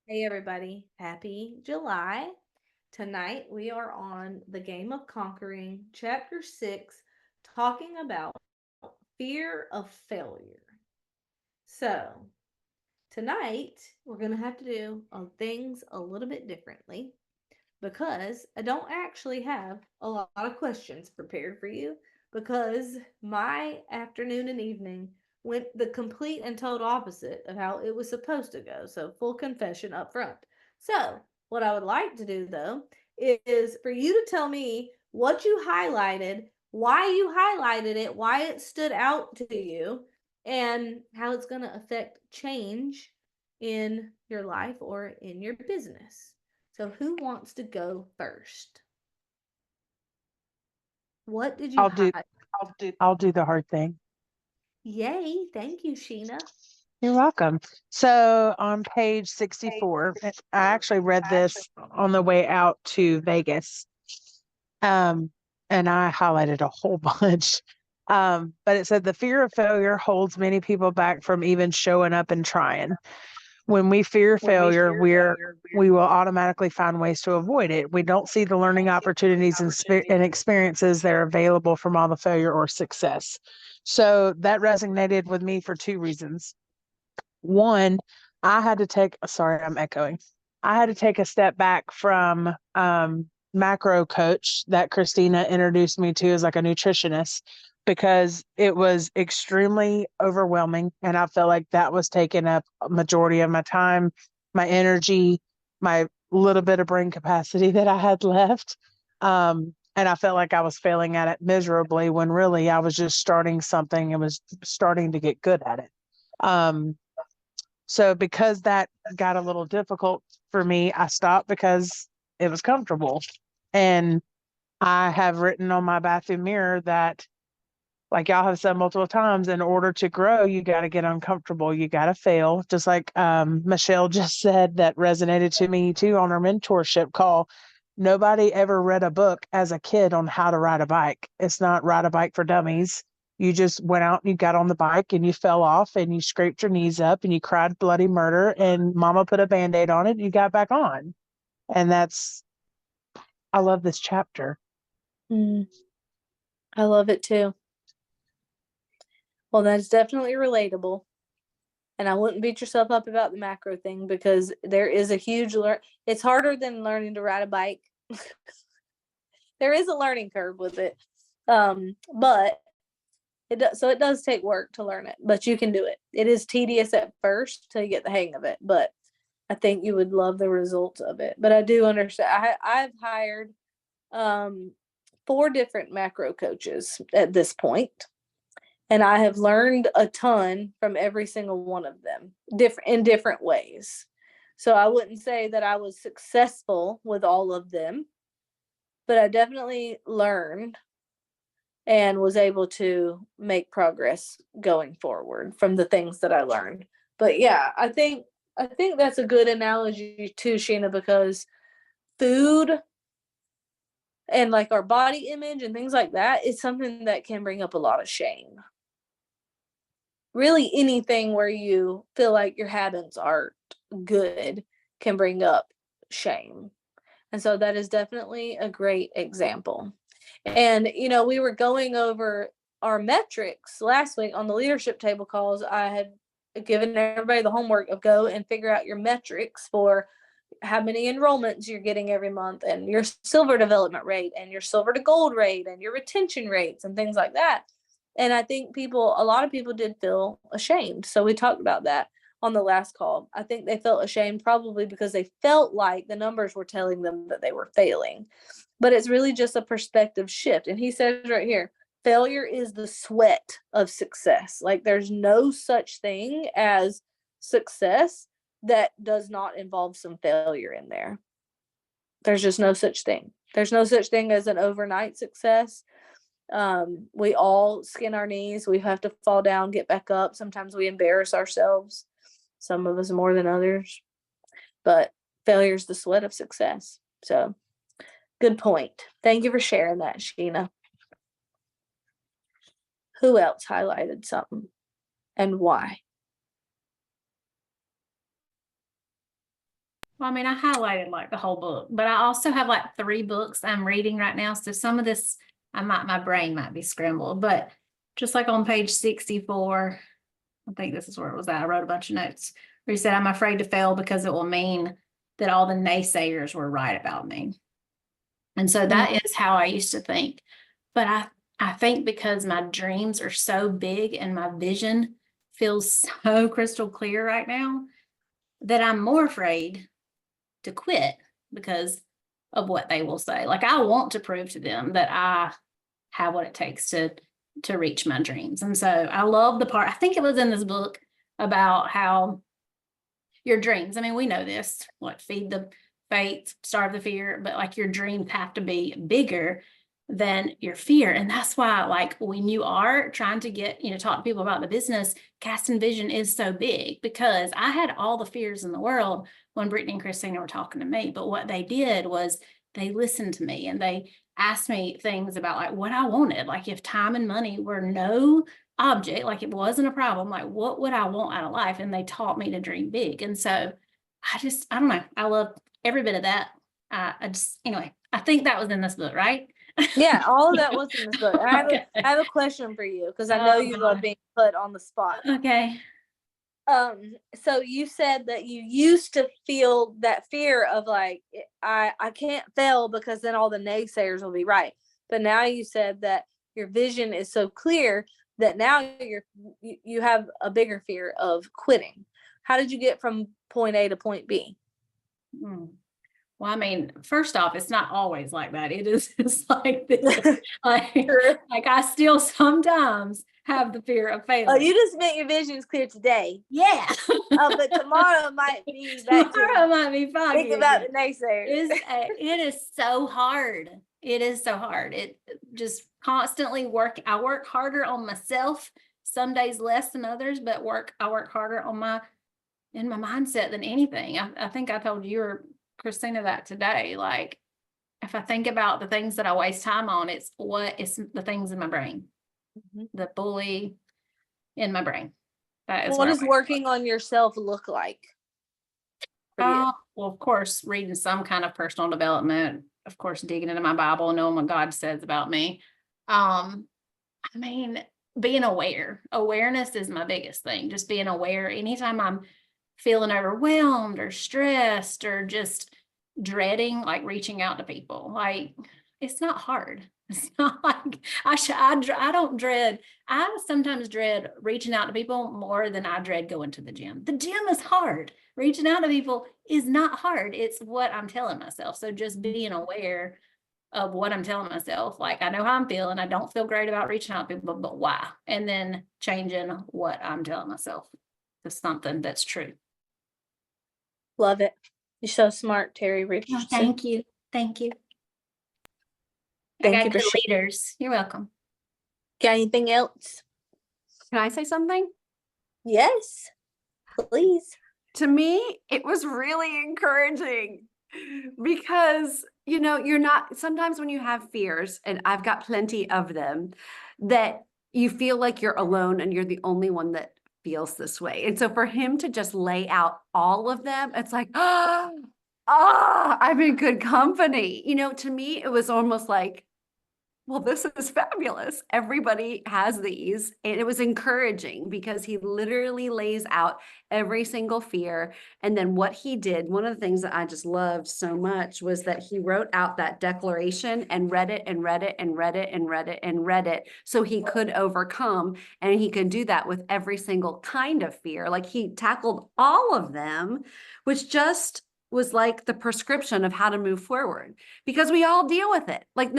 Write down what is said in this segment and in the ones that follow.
Hey everybody, happy July. Tonight we are on The Game of Conquering, Chapter 6, talking about fear of failure. So, tonight we're going to have to do things a little bit differently because I don't actually have a lot of questions prepared for you because my afternoon and evening went the complete and total opposite of how it was supposed to go. So, full confession up front. So, what I would like to do though is for you to tell me what you highlighted, why you highlighted it, why it stood out to you, and how it's going to affect change in your life or in your business. So who wants to go first? What did you I'll do hide? I'll do the hard thing. Yay, thank you, Sheena. You're welcome. So on page 64, I actually read this on the way out to Vegas. Um, and I highlighted a whole bunch. But it said the fear of failure holds many people back from even showing up and trying. When we fear failure, we will automatically find ways to avoid it. We don't see the learning opportunities and experiences that are available from all the failure or success. So that resonated with me for two reasons. One, I had to take, sorry, I'm echoing. I had to take a step back from macro coach that Christina introduced me to as like a nutritionist because it was extremely overwhelming. And I felt like that was taking up a majority of my time, my energy, my little bit of brain capacity that I had left. And I felt like I was failing at it miserably when really I was just starting something and was starting to get good at it. Um, so because that got a little difficult for me, I stopped because it was comfortable. And I have written on my bathroom mirror that, like y'all have said multiple times, in order to grow, you got to get uncomfortable. You got to fail. Just like Michelle just said, that resonated to me too on our mentorship call. Nobody ever read a book as a kid on how to ride a bike. It's not ride a bike for dummies. You just went out and you got on the bike and you fell off and you scraped your knees up and you cried bloody murder and mama put a band-aid on it and you got back on. And I love this chapter. Mm, I love it too. Well, that's definitely relatable. And I wouldn't beat yourself up about the macro thing because there is a huge it's harder than learning to ride a bike. There is a learning curve with it. But it does take work to learn it, but you can do it. It is tedious at first till you get the hang of it, but I think you would love the results of it. But I do understand. I've hired um 4 different macro coaches at this point, and I have learned a ton from every single one of them, different in different ways. So I wouldn't say that I was successful with all of them, but I definitely learned and was able to make progress going forward from the things that I learned. But yeah, I think that's a good analogy too, Sheena, because food and like our body image and things like that is something that can bring up a lot of shame. Really anything where you feel like your habits aren't good can bring up shame. And so that is definitely a great example. And, we were going over our metrics last week on the leadership table calls. I had given everybody the homework of go and figure out your metrics for how many enrollments you're getting every month and your silver development rate and your silver to gold rate and your retention rates and things like that. And I think a lot of people did feel ashamed. So we talked about that on the last call. I think they felt ashamed probably because they felt like the numbers were telling them that they were failing. But it's really just a perspective shift. And he says right here, failure is the sweat of success. Like there's no such thing as success that does not involve some failure in there. There's just no such thing. There's no such thing as an overnight success. We all skin our knees. We have to fall down, get back up. Sometimes we embarrass ourselves, some of us more than others. But failure is the sweat of success. So, good point. Thank you for sharing that, Sheena. Who else highlighted something and why? Well, I mean, I highlighted like the whole book, but I also have like 3 books I'm reading right now. So some of this, my brain might be scrambled, but just like on page 64, I think this is where it was at. I wrote a bunch of notes where he said, I'm afraid to fail because it will mean that all the naysayers were right about me. And so that is how I used to think. But I think because my dreams are so big and my vision feels so crystal clear right now that I'm more afraid to quit because of what they will say. Like I want to prove to them that I have what it takes to reach my dreams. And so I love the part, I think it was in this book about how your dreams, I mean, we know this, what feed the faith, starve the fear, but like your dreams have to be bigger than your fear. And that's why, like, when you are trying to get, talk to people about the business, casting vision is so big because I had all the fears in the world when Brittany and Christina were talking to me. But what they did was they listened to me and they asked me things about like what I wanted. Like if time and money were no object, like it wasn't a problem, like what would I want out of life? And they taught me to dream big. And so I don't know, I love every bit of that. Anyway, I think that was in this book, right? Yeah, all of that was in this book. I Okay. have a question for you because I know you love being put on the spot. Okay. So you said that you used to feel that fear of like I can't fail because then all the naysayers will be right. But now you said that your vision is so clear that now you have a bigger fear of quitting. How did you get from point A to point B? Well, I mean, first off, it's not always like that. It's like this. like I still sometimes have the fear of failing. Oh, you just meant your vision is clear today. Yeah. But tomorrow might be back Tomorrow might be foggy. Think about the naysayers. It is so hard. It is so hard. It just constantly I work harder on myself, some days less than others, but I work harder in my mindset than anything. I think I told you or Christina that today. Like if I think about the things that I waste time on, it's the things in my brain, the bully in my brain. That is what does working on yourself look like? Well, of course, reading some kind of personal development, of course, digging into my Bible, knowing what God says about me. I mean, being aware. Awareness is my biggest thing. Just being aware. Anytime I'm feeling overwhelmed or stressed or just dreading, like reaching out to people, like it's not hard. It's not like I don't dread. I sometimes dread reaching out to people more than I dread going to the gym. The gym is hard. Reaching out to people is not hard. It's what I'm telling myself. So just being aware of what I'm telling myself, like I know how I'm feeling. I don't feel great about reaching out to people, but why? And then changing what I'm telling myself to something that's true. Love it. You're so smart, Terry Richardson. Oh, thank you. Thank you. Thank I you got for good leaders. You're welcome. Got anything else? Can I say something? Yes, please. To me, it was really encouraging because, you're not, sometimes when you have fears, and I've got plenty of them, that you feel like you're alone and you're the only one that feels this way. And so for him to just lay out all of them, it's like, I'm in good company. To me, it was almost like, well, this is fabulous. Everybody has these. And it was encouraging because he literally lays out every single fear. And then what he did, one of the things that I just loved so much was that he wrote out that declaration and read it and read it and read it and read it and read it so he could overcome. And he could do that with every single kind of fear. Like he tackled all of them, which just was like the prescription of how to move forward, because we all deal with it. Like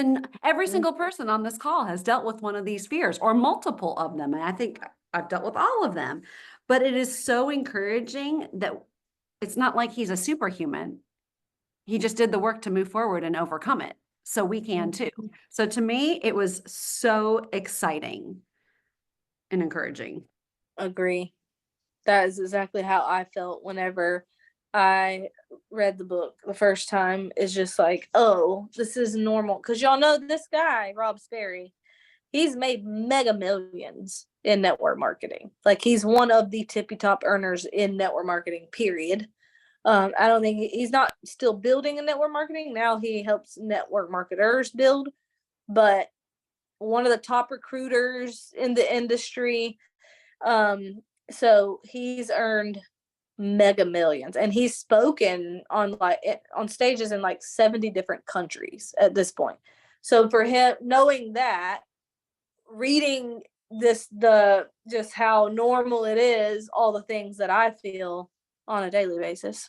every single person on this call has dealt with one of these fears or multiple of them. And I think I've dealt with all of them, but it is so encouraging that it's not like he's a superhuman. He just did the work to move forward and overcome it. So we can too. So to me, it was so exciting and encouraging. Agree. That is exactly how I felt whenever I read the book the first time. Is just like, oh, this is normal. Because y'all know this guy, Rob Sperry, he's made mega millions in network marketing. Like he's one of the tippy top earners in network marketing, period. I don't think he's not still building in network marketing. Now he helps network marketers build, but one of the top recruiters in the industry. So he's earned mega millions, and he's spoken on on stages in like 70 different countries at this point. So for him, knowing that, reading just how normal it is, all the things that I feel on a daily basis,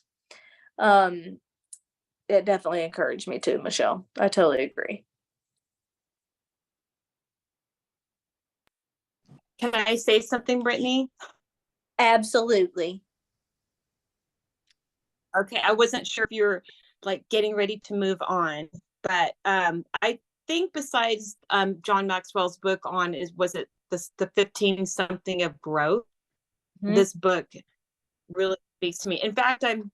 it definitely encouraged me too, Michelle. I totally agree. Can I say something, Brittany? Absolutely. Okay, I wasn't sure if you're like getting ready to move on, but I think besides John Maxwell's book on was it the 15 something of growth, this book really speaks to me. In fact, I'm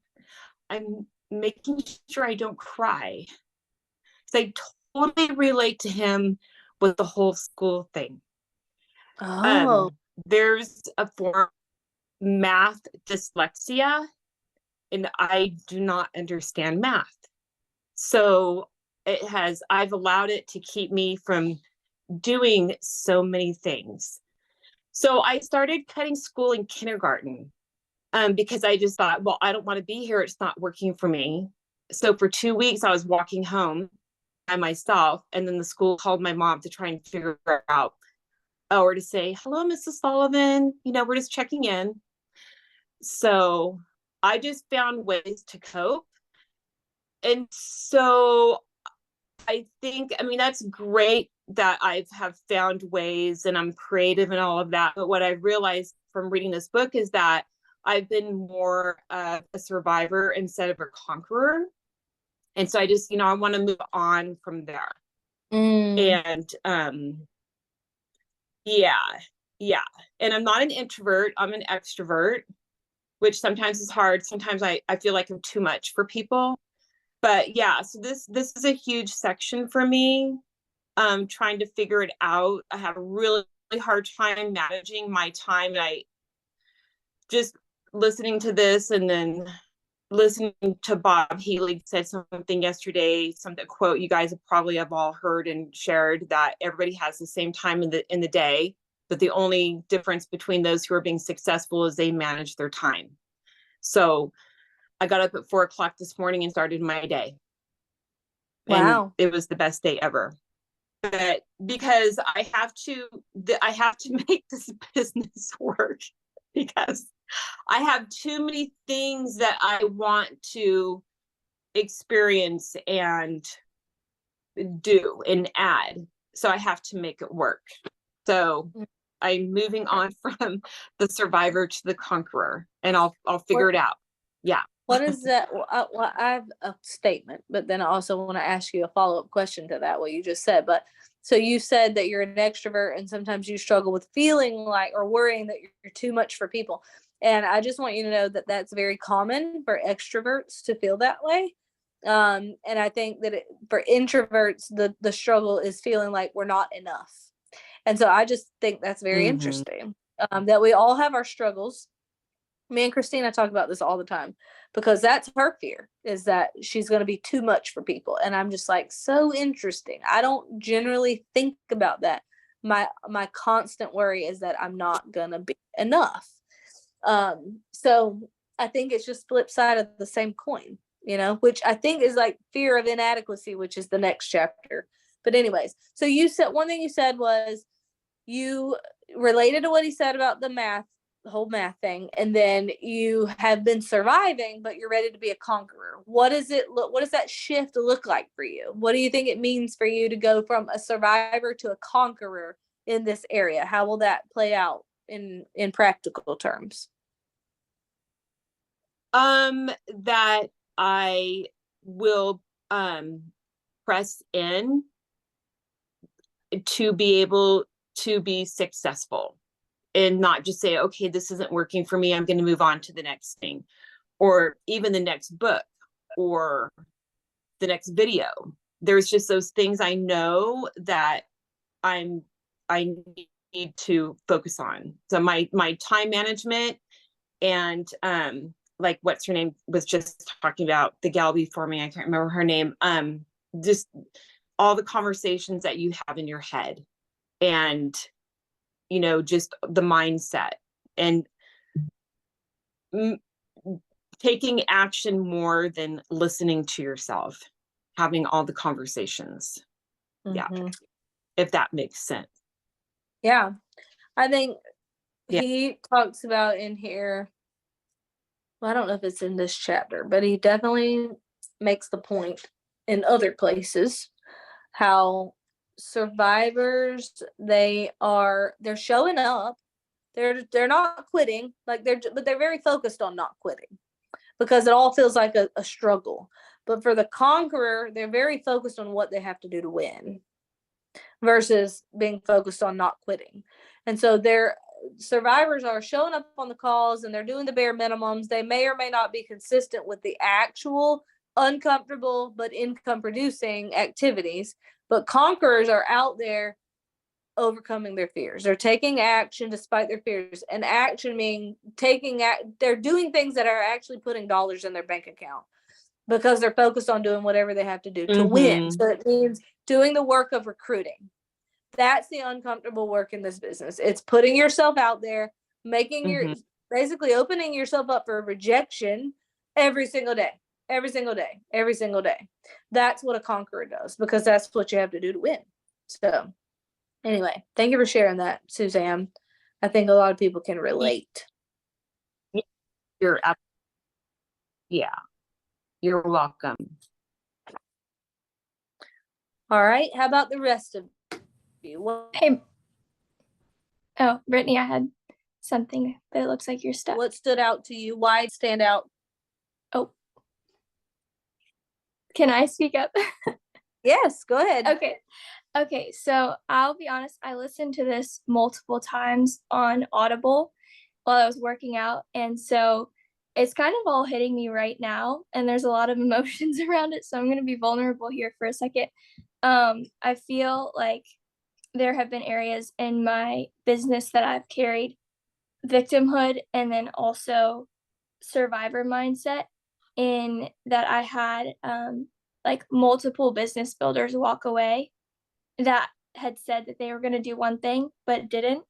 making sure I don't cry, because I totally relate to him with the whole school thing. Oh, There's a form math dyslexia, and I do not understand math. So I've allowed it to keep me from doing so many things. So I started cutting school in kindergarten because I just thought, well, I don't want to be here. It's not working for me. So for 2 weeks, I was walking home by myself, and then the school called my mom to try and figure out, or to say, hello, Mrs. Sullivan, we're just checking in. So I just found ways to cope. And so I think, that's great that I have found ways and I'm creative and all of that. But what I realized from reading this book is that I've been more a survivor instead of a conqueror. And so I just, I want to move on from there. And yeah. And I'm not an introvert, I'm an extrovert, which sometimes is hard. Sometimes I feel like I'm too much for people. But yeah, so this is a huge section for me, trying to figure it out. I have a really hard time managing my time. And I just listening to this, and then listening to Bob Healy said something yesterday, something quote you guys probably have all heard and shared, that everybody has the same time in the day, but the only difference between those who are being successful is they manage their time. So I got up at 4:00 this morning and started my day. wow. And it was the best day ever. But because I have to make this business work, because I have too many things that I want to experience and do and add. So I have to make it work. So I'm moving on from the survivor to the conqueror, and I'll figure it out. Yeah. What is that? Well, I have a statement, but then I also want to ask you a follow-up question to that, what you just said. But so you said that you're an extrovert and sometimes you struggle with feeling like, or worrying that you're too much for people. And I just want you to know that that's very common for extroverts to feel that way. And I think that for introverts, the struggle is feeling like we're not enough. And so I just think that's very interesting, that we all have our struggles. Me and Christina talk about this all the time, because that's her fear, is that she's going to be too much for people. And I'm just like, so interesting. I don't generally think about that. My constant worry is that I'm not going to be enough. So I think it's just flip side of the same coin, which I think is like fear of inadequacy, which is the next chapter. But anyways, so you said, one thing you said was you related to what he said about the whole math thing, and then you have been surviving, but you're ready to be a conqueror. What does that shift look like for you? What do you think it means for you to go from a survivor to a conqueror in this area? How will that play out in practical terms? That I will press in to be able to be successful, and not just say, okay, this isn't working for me, I'm going to move on to the next thing, or even the next book, or the next video. There's just those things I know that I need to focus on. So my time management and like what's her name was just talking about, the gal before me, I can't remember her name. Just all the conversations that you have in your head, and just the mindset, and taking action more than listening to yourself, having all the conversations. Yeah, if that makes sense. Yeah, I think Yeah. he talks about in here, well, I don't know if it's in this chapter, but he definitely makes the point in other places how survivors, they're showing up, they're not quitting, like but they're very focused on not quitting because it all feels like a struggle. But for the conqueror, they're very focused on what they have to do to win versus being focused on not quitting. And so their survivors are showing up on the calls and they're doing the bare minimums. They may or may not be consistent with the actual uncomfortable but income producing activities, but conquerors are out there overcoming their fears. They're taking action despite their fears, and action meaning they're doing things that are actually putting dollars in their bank account because they're focused on doing whatever they have to do to win. So it means doing the work of recruiting. That's the uncomfortable work in this business. It's putting yourself out there, making basically opening yourself up for rejection every single day, every single day, every single day. That's what a conqueror does, because that's what you have to do to win. So anyway, thank you for sharing that, Suzanne. I think a lot of people can relate. You're up. Yeah. You're welcome. All right. How about the rest of you? Hey. Oh, Brittany, I had something, but it looks like you're stuck. What stood out to you? Why stand out? Oh. Can I speak up? Yes, go ahead. Okay, so I'll be honest, I listened to this multiple times on Audible while I was working out, and so it's kind of all hitting me right now, and there's a lot of emotions around it, so I'm going to be vulnerable here for a second. I feel like there have been areas in my business that I've carried victimhood and then also survivor mindset, in that I had like multiple business builders walk away that had said that they were going to do one thing but didn't.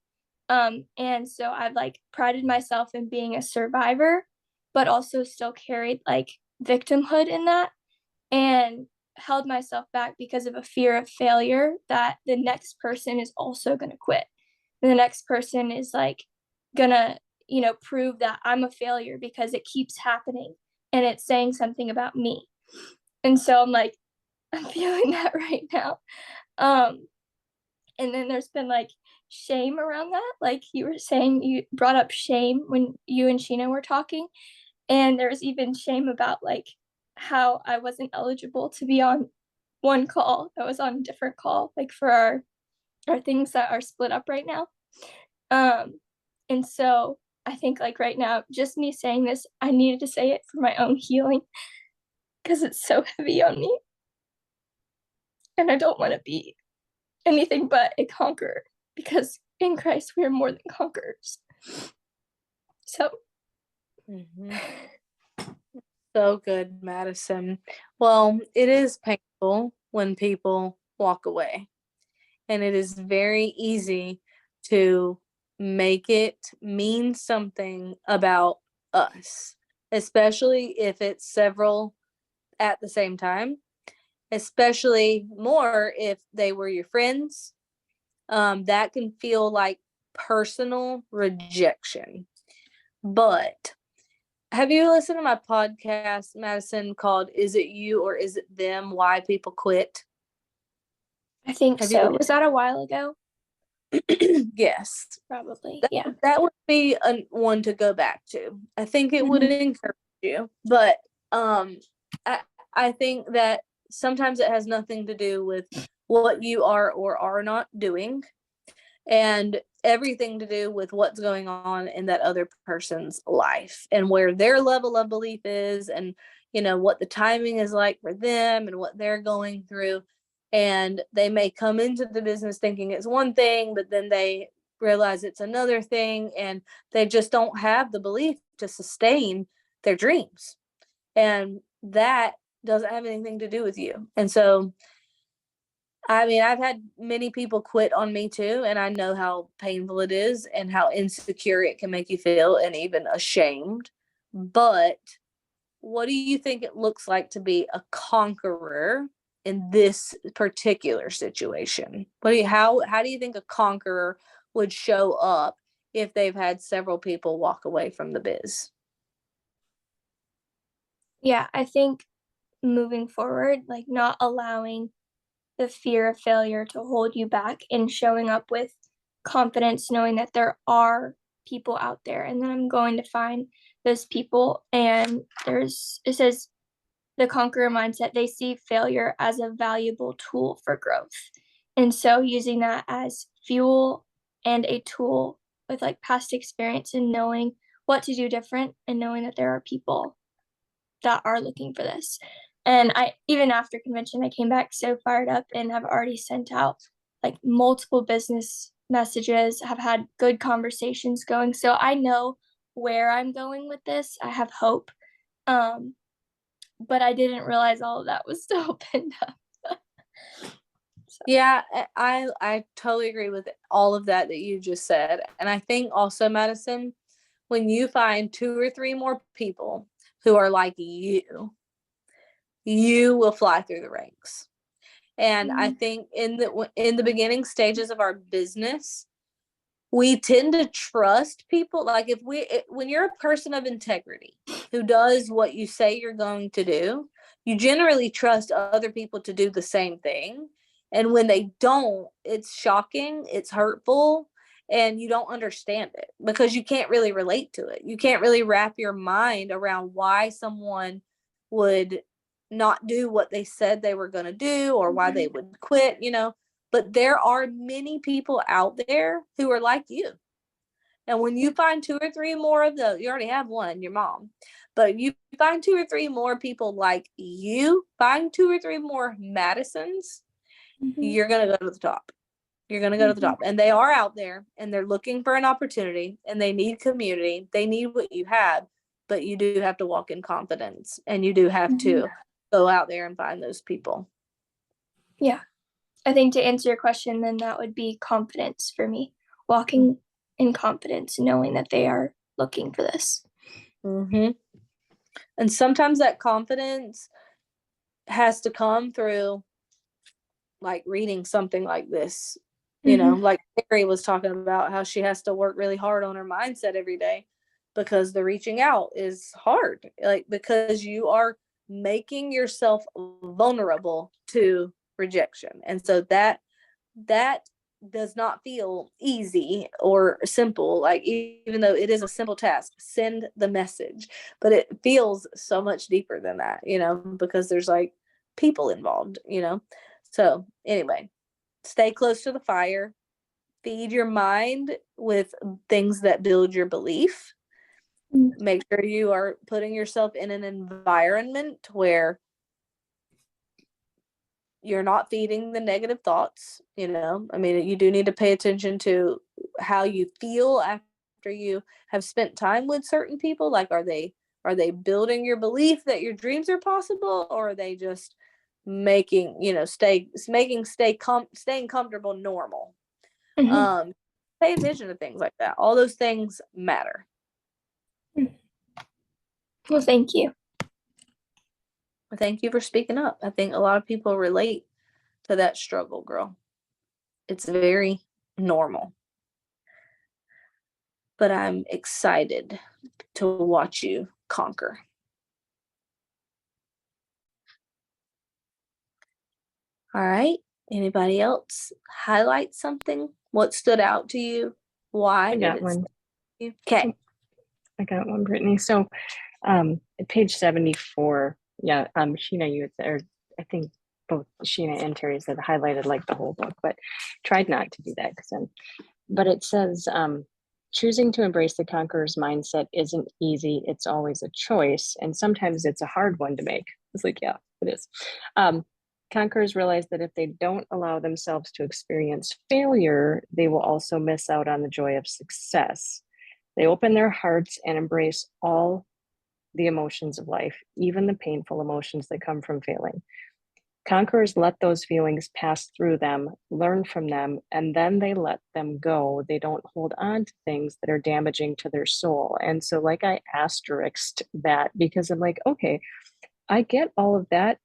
And so I've like prided myself in being a survivor, but also still carried like victimhood in that, and held myself back because of a fear of failure, that the next person is also going to quit. And the next person is like gonna, prove that I'm a failure because it keeps happening and it's saying something about me. And so I'm like, I'm feeling that right now. And then there's been like shame around that. Like you were saying, you brought up shame when you and Sheena were talking. And there's even shame about like how I wasn't eligible to be on one call. I was on a different call, like for our things that are split up right now. And so I think like right now, just me saying this, I needed to say it for my own healing because it's so heavy on me. And I don't want to be anything but a conqueror, because in Christ we are more than conquerors. So. So good, Madison. Well, it is painful when people walk away, and it is very easy to make it mean something about us, especially if it's several at the same time, especially more if they were your friends. That can feel like personal rejection. But have you listened to my podcast, Madison, called Is It You or Is It Them? Why People Quit? I think so. Was that a while ago? Yes. Probably. That would be one to go back to. I think it would encourage you. But I think that sometimes it has nothing to do with what you are or are not doing, and everything to do with what's going on in that other person's life and where their level of belief is, and what the timing is like for them and what they're going through. And they may come into the business thinking it's one thing, but then they realize it's another thing, and they just don't have the belief to sustain their dreams. And that doesn't have anything to do with you. And so, I mean, I've had many people quit on me too, and I know how painful it is and how insecure it can make you feel and even ashamed. But what do you think it looks like to be a conqueror in this particular situation? How do you think a conqueror would show up if they've had several people walk away from the biz? Yeah, I think moving forward, like not allowing the fear of failure to hold you back and showing up with confidence, knowing that there are people out there and then I'm going to find those people. And it says the conqueror mindset, they see failure as a valuable tool for growth. And so using that as fuel and a tool with like past experience and knowing what to do different and knowing that there are people that are looking for this. And I, even after convention, I came back so fired up and have already sent out like multiple business messages, have had good conversations going. So I know where I'm going with this. I have hope. But I didn't realize all of that was still pinned up. Yeah, I totally agree with all of that you just said. And I think also, Madison, when you find 2 or 3 more people who are like you will fly through the ranks. And I think in the beginning stages of our business, we tend to trust people. Like when you're a person of integrity who does what you say you're going to do, you generally trust other people to do the same thing. And when they don't, it's shocking, it's hurtful, and you don't understand it because you can't really relate to it. You can't really wrap your mind around why someone would not do what they said they were going to do or why they would quit, but there are many people out there who are like you. And when you find 2 or 3 more of those, you already have one, your mom, but you find 2 or 3 more people like you, find 2 or 3 more Madisons, you're going to go to the top. You're going to go to the top. And they are out there and they're looking for an opportunity and they need community. They need what you have, but you do have to walk in confidence and you do have to go out there and find those people. Yeah. I think to answer your question, then that would be confidence for me. Walking in confidence, knowing that they are looking for this. And sometimes that confidence has to come through like reading something like this, like Mary was talking about how she has to work really hard on her mindset every day because the reaching out is hard, like because you are making yourself vulnerable to rejection. And so that does not feel easy or simple, like even though it is a simple task, send the message, but it feels so much deeper than that, because there's like people involved, so anyway, stay close to the fire, feed your mind with things that build your belief, make sure you are putting yourself in an environment where you're not feeding the negative thoughts. I mean, you do need to pay attention to how you feel after you have spent time with certain people. Like, are they building your belief that your dreams are possible, or are they just making, staying comfortable normal? Pay attention to things like that. All those things matter. Well, thank you. Thank you for speaking up. I think a lot of people relate to that struggle, girl. It's very normal. But I'm excited to watch you conquer. All right. Anybody else highlight something? What stood out to you? Why I did got it one. stand out to you? Okay. I got one, Brittany. So at page 74, yeah, Sheena, I think both Sheena and Terry said highlighted like the whole book, but tried not to do that but it says choosing to embrace the conqueror's mindset isn't easy. It's always a choice, and sometimes it's a hard one to make. It's like, yeah, it is. Conquerors realize that if they don't allow themselves to experience failure, they will also miss out on the joy of success. They open their hearts and embrace all the emotions of life, even the painful emotions that come from failing. Conquerors let those feelings pass through them, learn from them, and then they let them go. They don't hold on to things that are damaging to their soul. And so, like, I asterisked that because I'm like, okay, I get all of that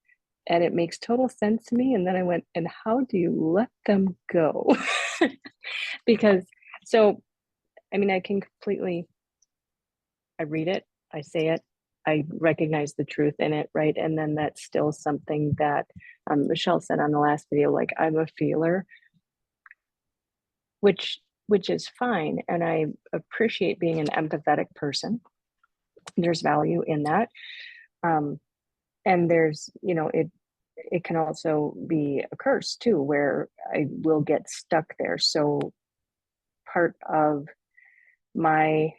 and it makes total sense to me. And then I went, and how do you let them go? Because, so, I mean, I read it, I say it, I recognize the truth in it, right? And then that's still something that Michelle said on the last video, like, I'm a feeler, which is fine. And I appreciate being an empathetic person. There's value in that. And there's, you know, it can also be a curse too, where I will get stuck there. So part of my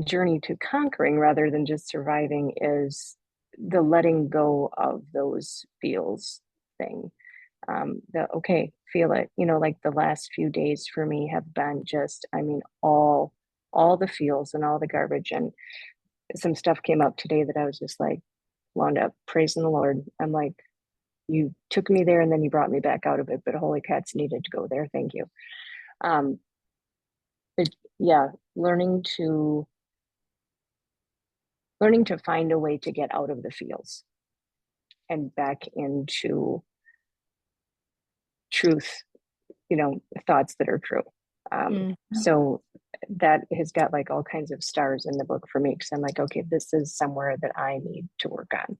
journey to conquering rather than just surviving is the letting go of those feels thing. Okay, feel it, you know, like the last few days for me have been just, I mean, all the feels and all the garbage. And some stuff came up today that I was just like, wound up praising the Lord. I'm like, you took me there and then you brought me back out of it, but holy cats needed to go there. Thank you. Yeah, learning to find a way to get out of the feels and back into truth, you know, thoughts that are true. So that has got like all kinds of stars in the book for me, because I'm like, okay, this is somewhere that I need to work on.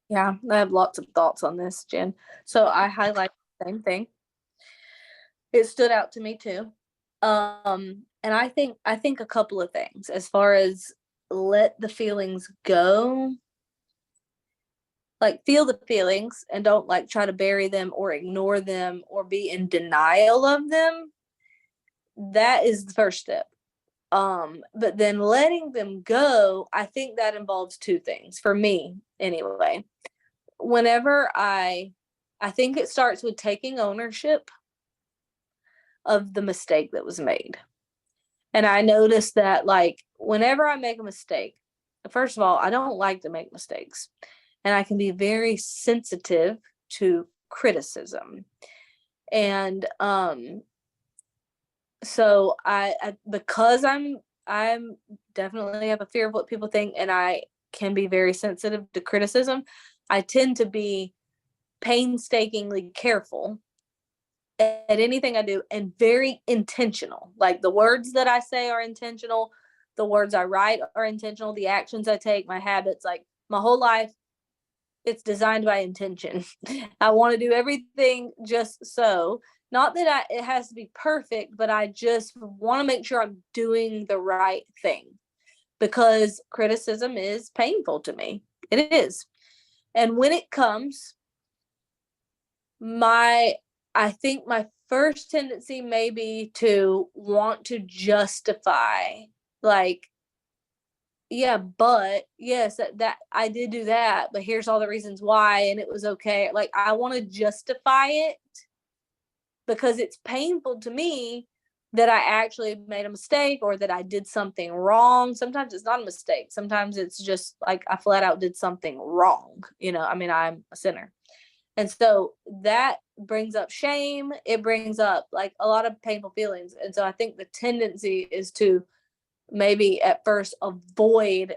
Yeah, I have lots of thoughts on this, Jen. So I highlight the same thing. It stood out to me too. And I think a couple of things as far as let the feelings go. Like, feel the feelings and don't like try to bury them or ignore them or be in denial of them. That is the first step. But then letting them go, I think that involves two things for me anyway. Whenever I think it starts with taking ownership of the mistake that was made. And I noticed that, like, whenever I make a mistake, first of all, I don't like to make mistakes. And I can be very sensitive to criticism. And so I because I'm definitely have a fear of what people think, and I can be very sensitive to criticism, I tend to be painstakingly careful at anything I do and very intentional. Like, the words that I say are intentional, the words I write are intentional, the actions I take, my habits, like my whole life, it's designed by intention. I want to do everything just so. Not that it has to be perfect, but I just want to make sure I'm doing the right thing, because criticism is painful to me. It is. And when it comes, I think my first tendency may be to want to justify, like, yeah, but yes, that I did do that, but here's all the reasons why, and it was okay. Like, I want to justify it because it's painful to me that I actually made a mistake or that I did something wrong. Sometimes it's not a mistake. Sometimes it's just like I flat out did something wrong. You know, I mean, I'm a sinner. And so that brings up shame. It brings up like a lot of painful feelings. And so I think the tendency is to maybe at first avoid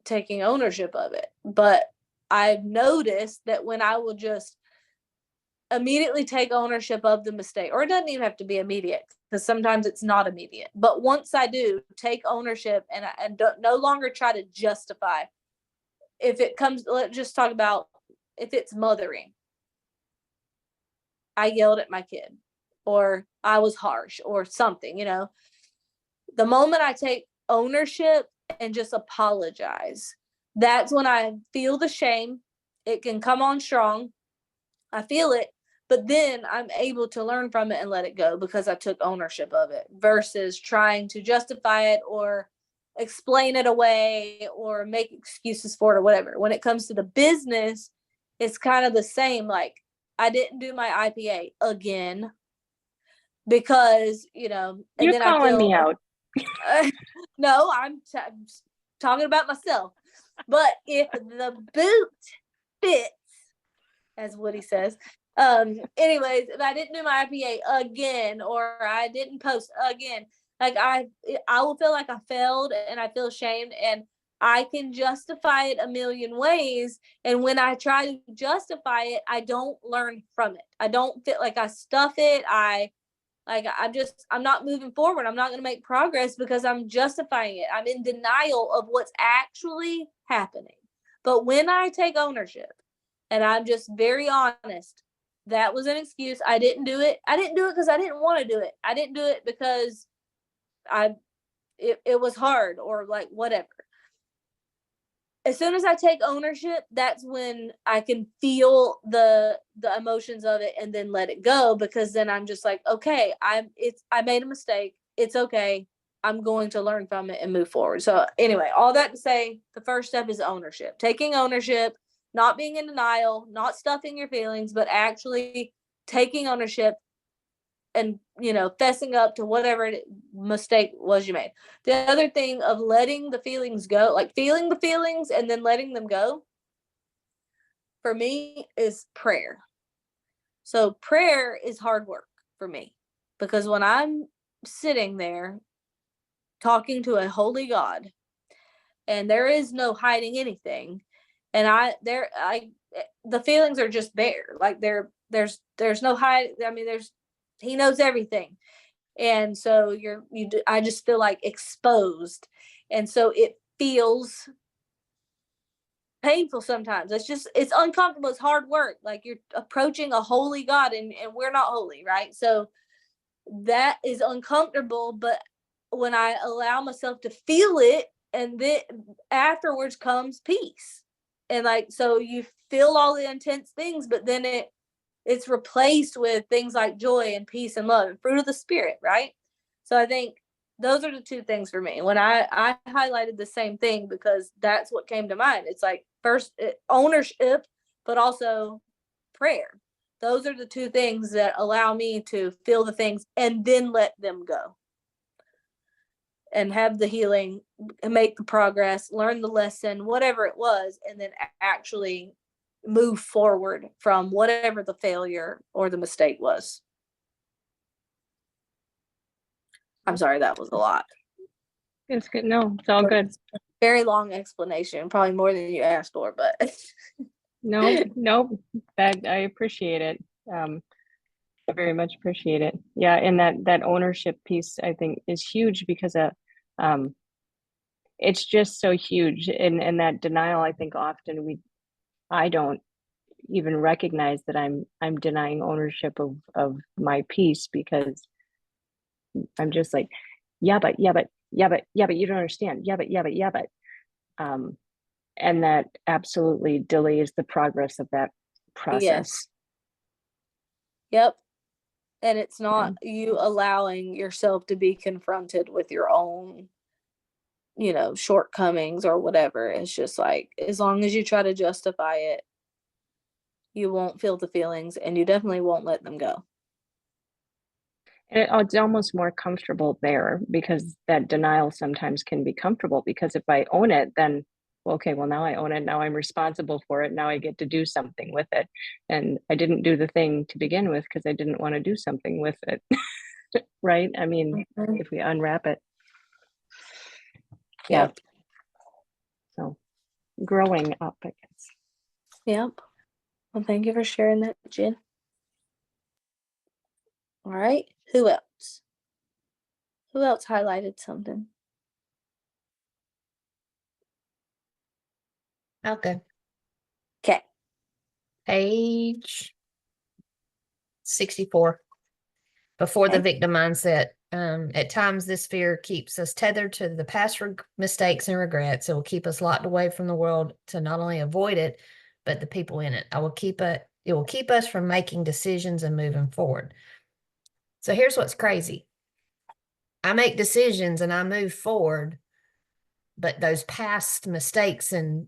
taking ownership of it. But I've noticed that when I will just immediately take ownership of the mistake, or it doesn't even have to be immediate, because sometimes it's not immediate. But once I do take ownership and don't, no longer try to justify, if it comes, let's just talk about if it's mothering. I yelled at my kid, or I was harsh, or something, you know. The moment I take ownership and just apologize, that's when I feel the shame. It can come on strong. I feel it, but then I'm able to learn from it and let it go because I took ownership of it, versus trying to justify it or explain it away or make excuses for it or whatever. When it comes to the business, it's kind of the same. Like, I didn't do my IPA again because, you know, and You're then calling me out. No, I'm talking about myself. But if the boot fits, as Woody says, anyways, if I didn't do my IPA again, or I didn't post again, like I will feel like I failed and I feel ashamed, and I can justify it a million ways. And when I try to justify it, I don't learn from it. I don't feel like I stuff it. I'm not moving forward. I'm not going to make progress because I'm justifying it. I'm in denial of what's actually happening. But when I take ownership and I'm just very honest, that was an excuse. I didn't do it. I didn't do it because I didn't want to do it. I didn't do it because it was hard or like whatever. As soon as I take ownership, that's when I can feel the emotions of it and then let it go, because then I'm just like, okay, I made a mistake. It's okay. I'm going to learn from it and move forward. So anyway, all that to say, the first step is ownership. Taking ownership, not being in denial, not stuffing your feelings, but actually taking ownership and, fessing up to whatever mistake was you made. The other thing of letting the feelings go, like feeling the feelings and then letting them go, for me is prayer. So prayer is hard work for me, because when I'm sitting there talking to a holy God and there is no hiding anything, and the feelings are just there. Like there's no hide. I mean, he knows everything. And so I just feel like exposed. And so it feels painful sometimes. It's uncomfortable. It's hard work. Like you're approaching a holy God, and we're not holy, right? So that is uncomfortable. But when I allow myself to feel it, and then afterwards comes peace. And so you feel all the intense things, but then it's replaced with things like joy and peace and love and fruit of the spirit, right? So I think those are the two things for me. When I highlighted the same thing because that's what came to mind. It's like first ownership, but also prayer. Those are the two things that allow me to feel the things and then let them go and have the healing, make the progress, learn the lesson, whatever it was, and then actually move forward from whatever the failure or the mistake was. I'm sorry, that was a lot. It's good. No, it's all good. Very long explanation, probably more than you asked for, but No, that I appreciate it. I very much appreciate it. Yeah, and that ownership piece I think is huge, because it's just so huge. And that denial, I think often I don't even recognize that I'm denying ownership of my peace, because I'm just like, yeah, but you don't understand. Yeah, but. And that absolutely delays the progress of that process. yes. Yep. And it's not you allowing yourself to be confronted with your own, shortcomings or whatever. It's just like, as long as you try to justify it, you won't feel the feelings, and you definitely won't let them go. And it's almost more comfortable there, because that denial sometimes can be comfortable, because if I own it, then, okay, well, now I own it. Now I'm responsible for it. Now I get to do something with it. And I didn't do the thing to begin with because I didn't want to do something with it. Right? I mean, if we unwrap it. Yeah. Yep. So growing up, I guess. Yep. Well, thank you for sharing that, Jen. All right. Who else? Who else highlighted something? Okay. Okay. Page 64. Before the Okay. victim mindset. At times, this fear keeps us tethered to the past mistakes and regrets. It will keep us locked away from the world to not only avoid it, but the people in it. It will keep us from making decisions and moving forward. So here's what's crazy. I make decisions and I move forward, but those past mistakes and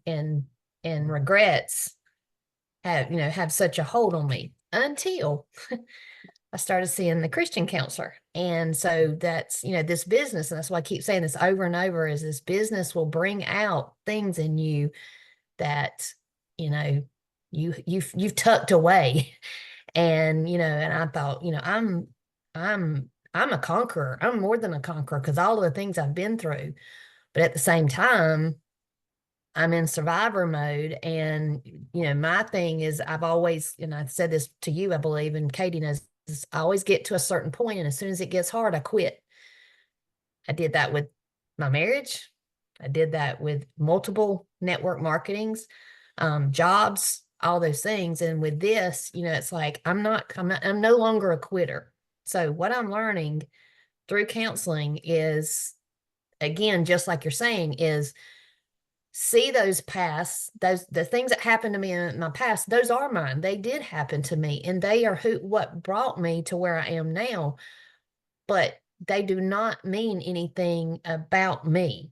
regrets have such a hold on me until I started seeing the Christian counselor. And so that's, this business, and that's why I keep saying this over and over, is this business will bring out things in you that, you've tucked away. And, and I thought, I'm a conqueror. I'm more than a conqueror because all of the things I've been through. But at the same time, I'm in survivor mode. And, my thing is I've always, and I've said this to you, I believe, and Katie knows, is I always get to a certain point, and as soon as it gets hard, I quit. I did that with my marriage. I did that with multiple network marketings, jobs, all those things. And with this, it's like, I'm no longer a quitter. So what I'm learning through counseling is, again, just like you're saying, is see those the things that happened to me in my past, those are mine. They did happen to me, and they are what brought me to where I am now. But they do not mean anything about me,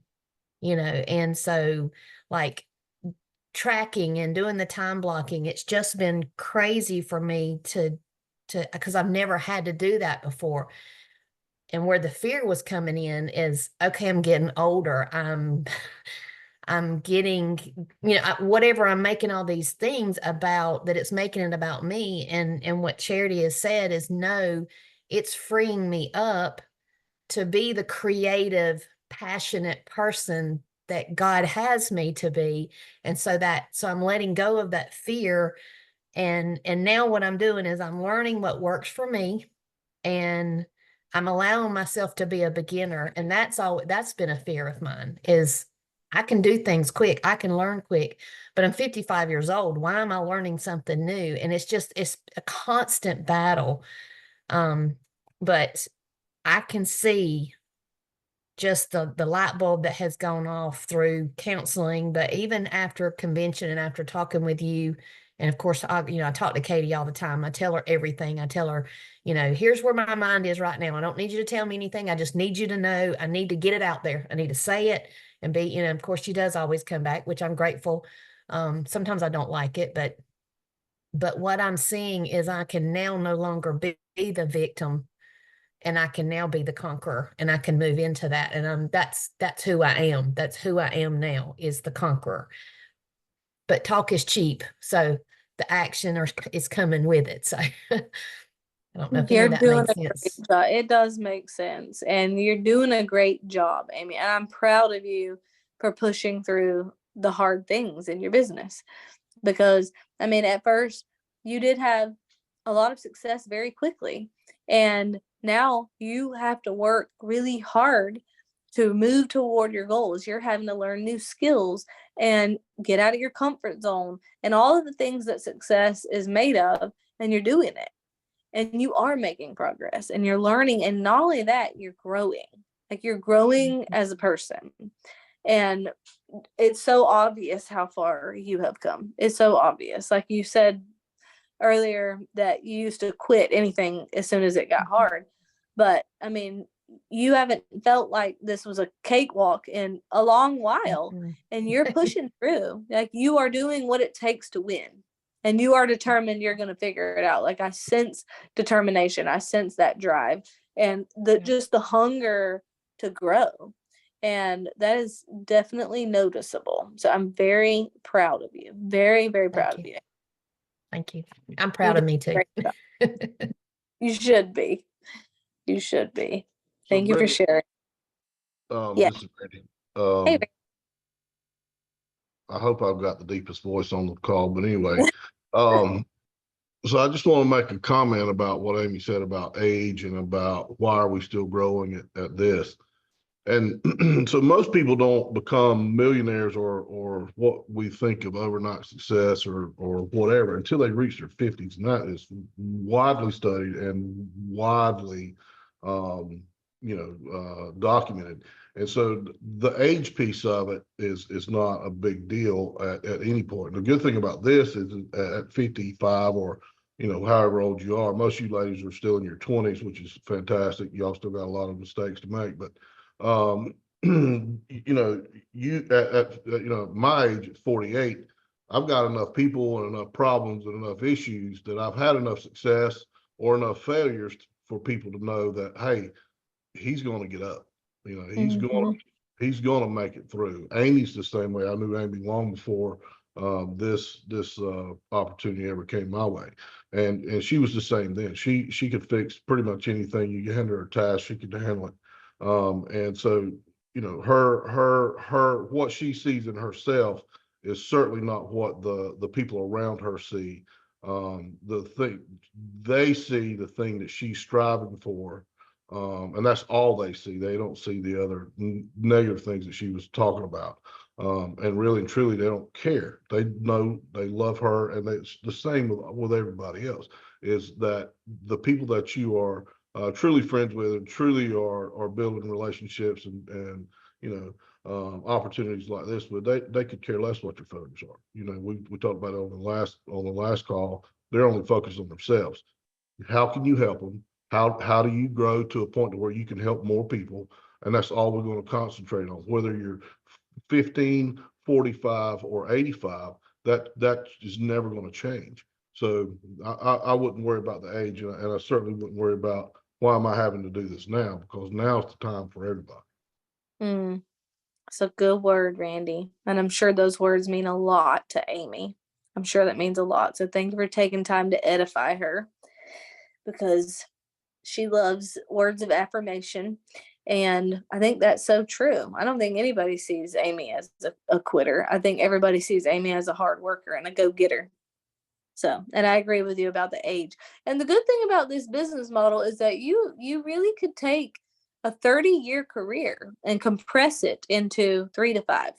and so, like, tracking and doing the time blocking, it's just been crazy for me to because I've never had to do that before. And where the fear was coming in is, okay, I'm getting older. I'm getting, whatever, I'm making all these things about that, it's making it about me. And what Charity has said is, no, it's freeing me up to be the creative, passionate person that God has me to be. And so I'm letting go of that fear. And now what I'm doing is I'm learning what works for me, and I'm allowing myself to be a beginner. And that's been a fear of mine, is I can do things quick. I can learn quick, but I'm 55 years old. Why am I learning something new? And it's a constant battle. But I can see just the light bulb that has gone off through counseling, but even after convention and after talking with you. And of course, I talk to Katie all the time. I tell her everything. I tell her, here's where my mind is right now. I don't need you to tell me anything. I just need you to know. I need to get it out there. I need to say it and be, of course she does always come back, which I'm grateful. Sometimes I don't like it, but what I'm seeing is I can now no longer be the victim, and I can now be the conqueror, and I can move into that. And that's who I am. That's who I am now, is the conqueror. But talk is cheap, so the action is coming with it. So I don't know if any You're of that doing made a great sense. job. It does make sense. And you're doing a great job, Amy. And I'm proud of you for pushing through the hard things in your business. Because, at first, you did have a lot of success very quickly. And now you have to work really hard to move toward your goals. You're having to learn new skills and get out of your comfort zone and all of the things that success is made of. And you're doing it. And you are making progress, and you're learning. And not only that, you're growing. Like, you're growing as a person. And it's so obvious how far you have come. It's so obvious. Like you said earlier, that you used to quit anything as soon as it got hard. But you haven't felt like this was a cakewalk in a long while. And you're pushing through. Like, you are doing what it takes to win. And you are determined you're going to figure it out. Like, I sense determination. I sense that drive and just the hunger to grow. And that is definitely noticeable. So I'm very proud of you. Very, very proud of you. Thank you. I'm proud of me too. You should be. You should be. So Thank you for sharing. Yeah. This is Randy. Hey, I hope I've got the deepest voice on the call, but anyway, so I just want to make a comment about what Amy said about age and about why are we still growing at this. And so most people don't become millionaires or what we think of overnight success or whatever until they reach their 50s. And that is widely studied and widely, documented. And so the age piece of it is not a big deal at any point. The good thing about this is at 55 or, however old you are, most of you ladies are still in your 20s, which is fantastic. Y'all still got a lot of mistakes to make, but you at my age at 48, I've got enough people and enough problems and enough issues that I've had enough success or enough failures for people to know that, hey, he's going to get up. You know, he's going to make it through. Amy's the same way. I knew Amy long before this opportunity ever came my way, and she was the same then. She could fix pretty much anything you hand her a task, she could handle it. And so, you know, her what she sees in herself is certainly not what the people around her see. The thing they see, the thing that she's striving for, and that's all they see. They don't see the other negative things that she was talking about. And really and truly, they don't care. They know they love her, and it's the same with everybody else. Is that the people that you are truly friends with and truly are building relationships and you know opportunities like this, but they could care less what your photos are. You know, we talked about it on the last call. They're only focused on themselves. How can you help them? How do you grow to a point to where you can help more people? And that's all we're going to concentrate on. Whether you're 15, 45, or 85, that is never going to change. So I wouldn't worry about the age, and I certainly wouldn't worry about why am I having to do this now, because now's the time for everybody. It's a good word, Randy. And I'm sure those words mean a lot to Amy. I'm sure that means a lot. So thank you for taking time to edify her, because she loves words of affirmation. And I think that's so true. I don't think anybody sees Amy as a quitter. I think everybody sees Amy as a hard worker and a go-getter. So, and I agree with you about the age. And the good thing about this business model is that you really could take a 30-year career and compress it into 3 to 5.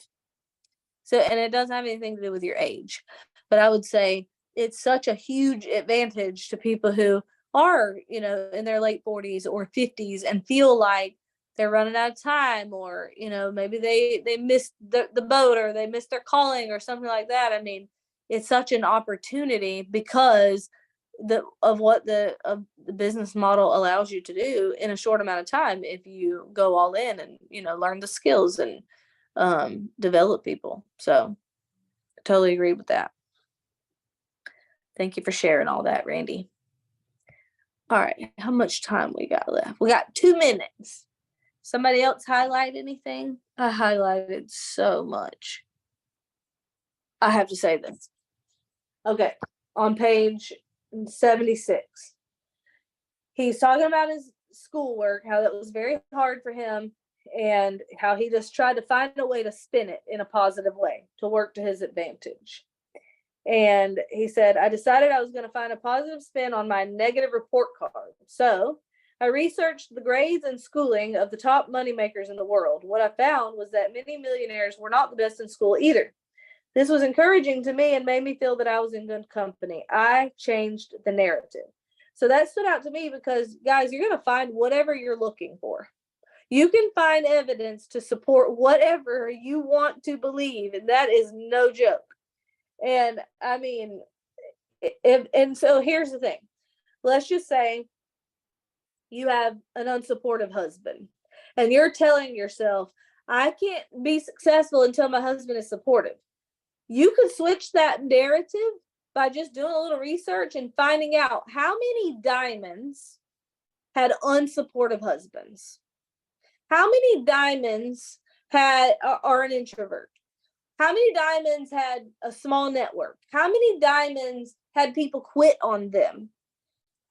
So, and it doesn't have anything to do with your age. But I would say it's such a huge advantage to people who are, you know, in their late 40s or 50s and feel like they're running out of time, or, you know, maybe they missed the boat, or they missed their calling or something like that. I mean, it's such an opportunity because of what the business model allows you to do in a short amount of time if you go all in and, you know, learn the skills and develop people. So I totally agree with that. Thank you for sharing all that, Randy. All right, how much time we got left? We got 2 minutes. Somebody else highlight anything? I highlighted so much. I have to say this. Okay, on page 76, he's talking about his schoolwork, how that was very hard for him, and how he just tried to find a way to spin it in a positive way to work to his advantage. And he said, I decided I was going to find a positive spin on my negative report card. So I researched the grades and schooling of the top moneymakers in the world. What I found was that many millionaires were not the best in school either. This was encouraging to me and made me feel that I was in good company. I changed the narrative. So that stood out to me because, guys, you're going to find whatever you're looking for. You can find evidence to support whatever you want to believe, and that is no joke. And I mean, and so here's the thing. Let's just say you have an unsupportive husband, and you're telling yourself, I can't be successful until my husband is supportive. You could switch that narrative by just doing a little research and finding out how many diamonds had unsupportive husbands. How many diamonds are an introvert? How many diamonds had a small network? How many diamonds had people quit on them?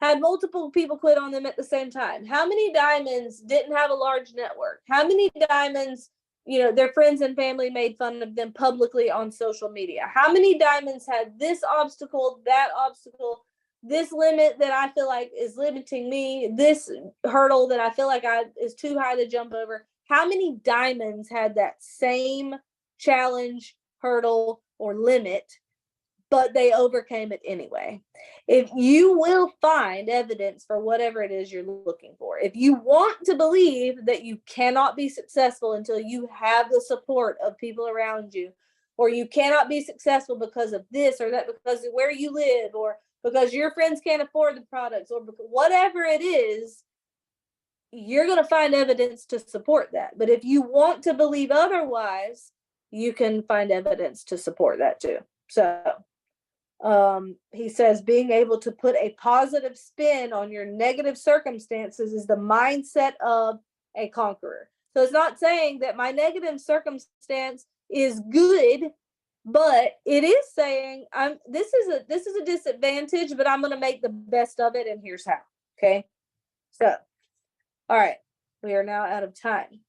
Had multiple people quit on them at the same time? How many diamonds didn't have a large network? How many diamonds, you know, their friends and family made fun of them publicly on social media? How many diamonds had this obstacle, that obstacle, this limit that I feel like is limiting me, this hurdle that I feel like is too high to jump over? How many diamonds had that same challenge, hurdle, or limit, but they overcame it anyway? If you will find evidence for whatever it is you're looking for, if you want to believe that you cannot be successful until you have the support of people around you, or you cannot be successful because of this or that, because of where you live, or because your friends can't afford the products, or whatever it is, you're going to find evidence to support that. But if you want to believe otherwise, you can find evidence to support that too. So He says being able to put a positive spin on your negative circumstances is the mindset of a conqueror. So it's not saying that my negative circumstance is good, but it is saying this is a disadvantage, but I'm going to make the best of it, and here's how. Okay. So, all right, we are now out of time,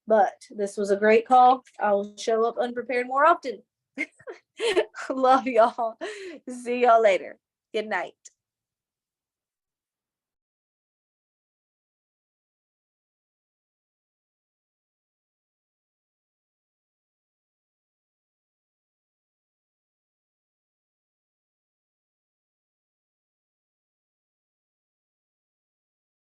but this was a great call. I will show up unprepared more often. Love y'all. See y'all later. Good night.